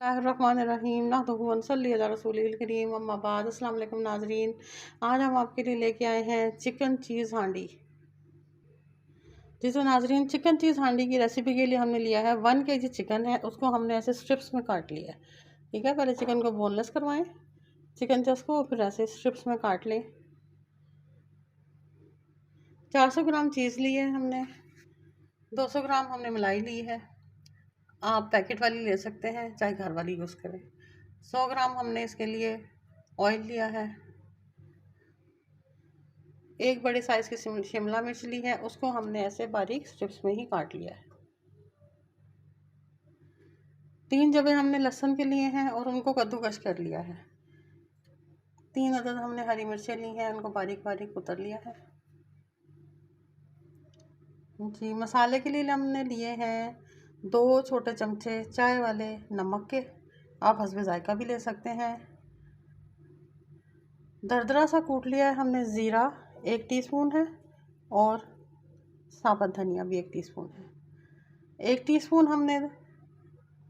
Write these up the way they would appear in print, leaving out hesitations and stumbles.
रहीम रसूल अम्माबाद अस्सलाम वालेकुम नाजरीन। आज हम आपके लिए लेके आए हैं चिकन चीज़ हांडी। जी तो नाजरीन, चिकन चीज़ हांडी की रेसिपी के लिए हमने लिया है 1 kg चिकन है, उसको हमने ऐसे स्ट्रिप्स में काट लिया है। ठीक है, पहले चिकन को बोनलेस करवाएं, चिकन चेस्ट को, फिर ऐसे स्ट्रिप्स में काट लें। 400 ग्राम चीज़ ली है हमने, 200 ग्राम हमने मलाई ली है। आप पैकेट वाली ले सकते हैं, चाहे घर वाली यूज़ करें। 100 ग्राम हमने इसके लिए ऑयल लिया है। एक बड़े साइज़ की शिमला मिर्च ली है, उसको हमने ऐसे बारीक स्ट्रिप्स में ही काट लिया है। 3 जबे हमने लहसुन के लिए हैं और उनको कद्दूकस कर लिया है। 3 अदद हमने हरी मिर्चें ली हैं, उनको बारीक बारीक कुतर लिया है। जी, मसाले के लिए हमने लिए हैं 2 छोटे चमचे चाय वाले नमक के, आप हस्बे जायका भी ले सकते हैं। दरदरा सा कूट लिया है हमने ज़ीरा 1 टीस्पून है, और साबुत धनिया भी 1 टीस्पून है। 1 टीस्पून हमने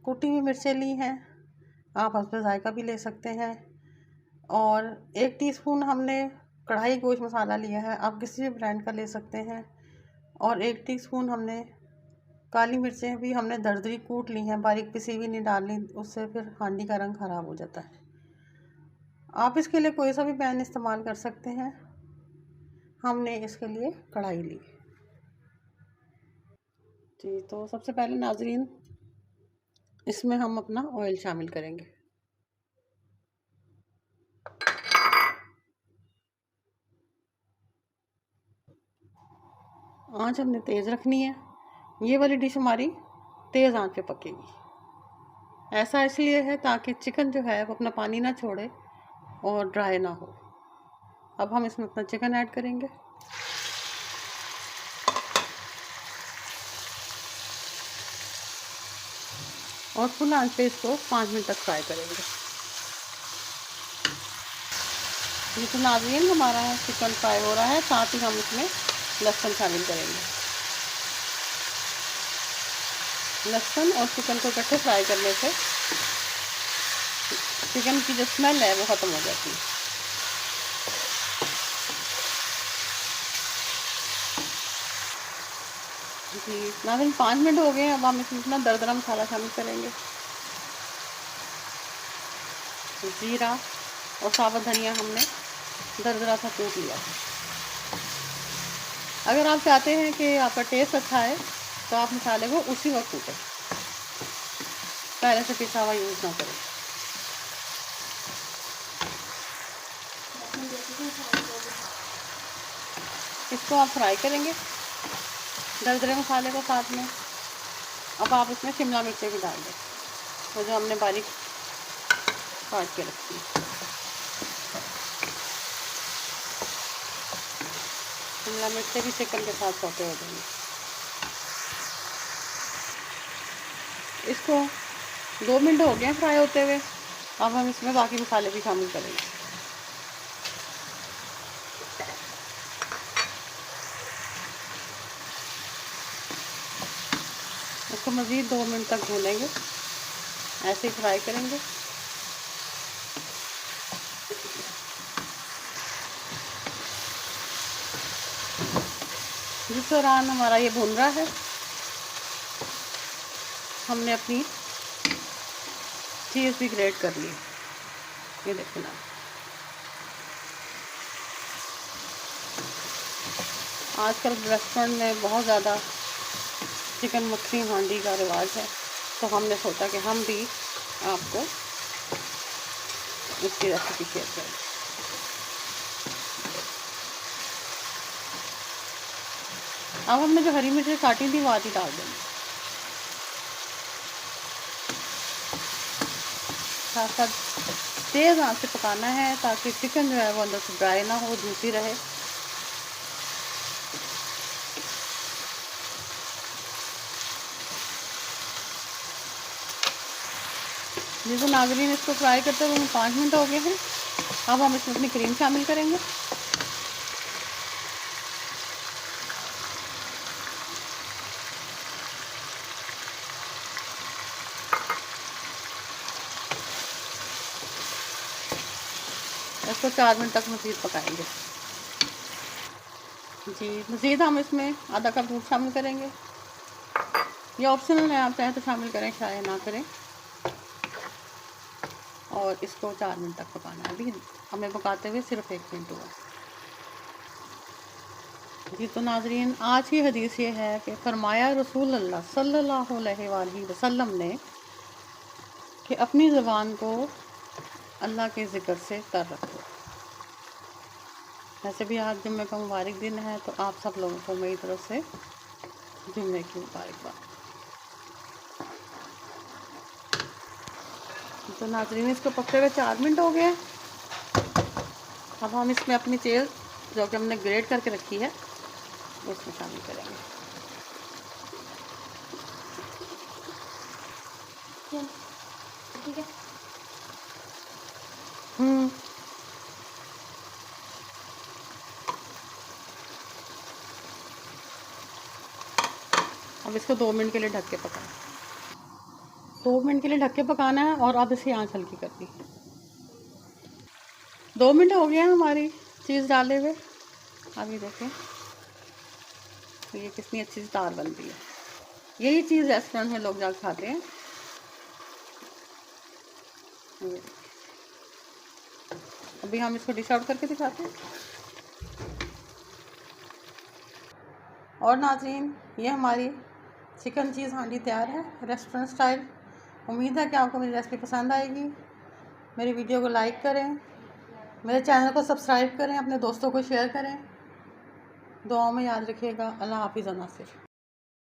कुटी हुई मिर्चें ली हैं, आप हस्बे जायका भी ले सकते हैं। और 1 टीस्पून हमने कढ़ाई गोश्त मसाला लिया है, आप किसी भी ब्रांड का ले सकते हैं। और 1 टीस्पून हमने काली मिर्चें भी हमने दरदरी कूट ली हैं, बारीक पिसी हुई नहीं डालनी, उससे फिर हांडी का रंग ख़राब हो जाता है। आप इसके लिए कोई सा भी पैन इस्तेमाल कर सकते हैं, हमने इसके लिए कढ़ाई ली। जी तो सबसे पहले नाजरीन, इसमें हम अपना ऑयल शामिल करेंगे। आंच हमने तेज़ रखनी है, ये वाली डिश हमारी तेज़ आंच पे पकेगी। ऐसा इसलिए है ताकि चिकन जो है वो अपना पानी ना छोड़े और ड्राई ना हो। अब हम इसमें अपना चिकन ऐड करेंगे। और फुल आंच पे इसको 5 मिनट तक फ्राई करेंगे। ये तो नाज़रीन हमारा चिकन फ्राई हो रहा है, साथ ही हम इसमें लहसुन शामिल करेंगे। लहसुन और चिकन को इकट्ठे फ्राई करने से चिकन की जो स्मेल है वो ख़त्म हो जाती है। जी नाज़रीन 5 मिनट हो गए हैं, अब हम इसमें अपना दरदरा मसाला शामिल करेंगे। जीरा और साबुत धनिया हमने दरदरा सा कूट लिया। अगर आप चाहते हैं कि आपका टेस्ट अच्छा है तो आप मसाले को उसी वक्त कूटें, पहले से पिसा हुआ यूज़ ना करें। इसको आप फ्राई करेंगे दरदरे मसाले को साथ में। अब आप इसमें शिमला मिर्चें भी डाल दें, वो जो हमने बारीक काट के रखी है। शिमला मिर्चें भी चिकन के साथ सौते हो जाएंगे। इसको 2 मिनट हो गए फ्राई होते हुए, अब हम इसमें बाकी मसाले भी शामिल करेंगे। इसको मज़ीद 2 मिनट तक भूनेंगे, ऐसे ही फ्राई करेंगे। जिस दौरान हमारा ये भुन रहा है, हमने अपनी चीज़ भी ग्रेट कर ली। ये देखिए ना, आजकल रेस्टोरेंट में बहुत ज़्यादा चिकन मखनी हांडी का रिवाज है, तो हमने सोचा कि हम भी आपको इसकी रेसिपी शेयर करें। अब हमने जो हरी मिर्चें काटी थी वो आधी डाल देंगे। साथ साथ तेज़ आंच से पकाना है ताकि चिकन जो है वो अंदर से ड्राई ना हो, जूसी रहे। जैसे नाज़रीन इसको फ्राई करते हुए 5 मिनट हो गए हैं, अब हम इसमें अपनी क्रीम शामिल करेंगे। इसको 4 मिनट तक मज़ीद पकाएंगे जी। मज़ीद हम इसमें आधा कप दूध शामिल करेंगे। ये ऑप्शनल है, आप चाहें तो शामिल करें, शायद ना करें। और इसको 4 मिनट तक पकाना है। अभी हमें पकाते हुए सिर्फ 1 मिनट हुआ जी। तो नाज़रीन, आज की हदीस ये है कि फरमाया रसूल अल्लाह सल्लल्लाहु अलैहि वसल्लम ने कि अपनी ज़ुबान को अल्लाह के ज़िक्र से तर रखो। वैसे भी आज जुम्मे का मुबारक दिन है, तो आप सब लोगों को मेरी तरफ से जुम्मे की मुबारकबाद। तो नाज़रीन, इसको पकते हुए 4 मिनट हो गए। अब हम इसमें अपनी तेल जो कि हमने ग्रेट करके रखी है उसमें शामिल करेंगे। ठीक है। अब इसको 2 मिनट के लिए ढक के पकाएं। 2 मिनट के लिए ढक के पकाना है और अब इसे आंच हल्की कर दी। 2 मिनट हो गया हमारी चीज़ डाले हुए। अभी देखें तो ये कितनी अच्छी सी तार बनती है। यही चीज़ रेस्टोरेंट में लोग जाकर खाते हैं। अभी हम इसको डिश आउट करके दिखाते हैं। और नाज़रीन, ये हमारी चिकन चीज़ हांडी तैयार है रेस्टोरेंट स्टाइल। उम्मीद है कि आपको मेरी रेसिपी पसंद आएगी। मेरी वीडियो को लाइक करें, मेरे चैनल को सब्सक्राइब करें, अपने दोस्तों को शेयर करें। दुआओं में याद रखिएगा। अल्लाह हाफ़िज़। नासिर।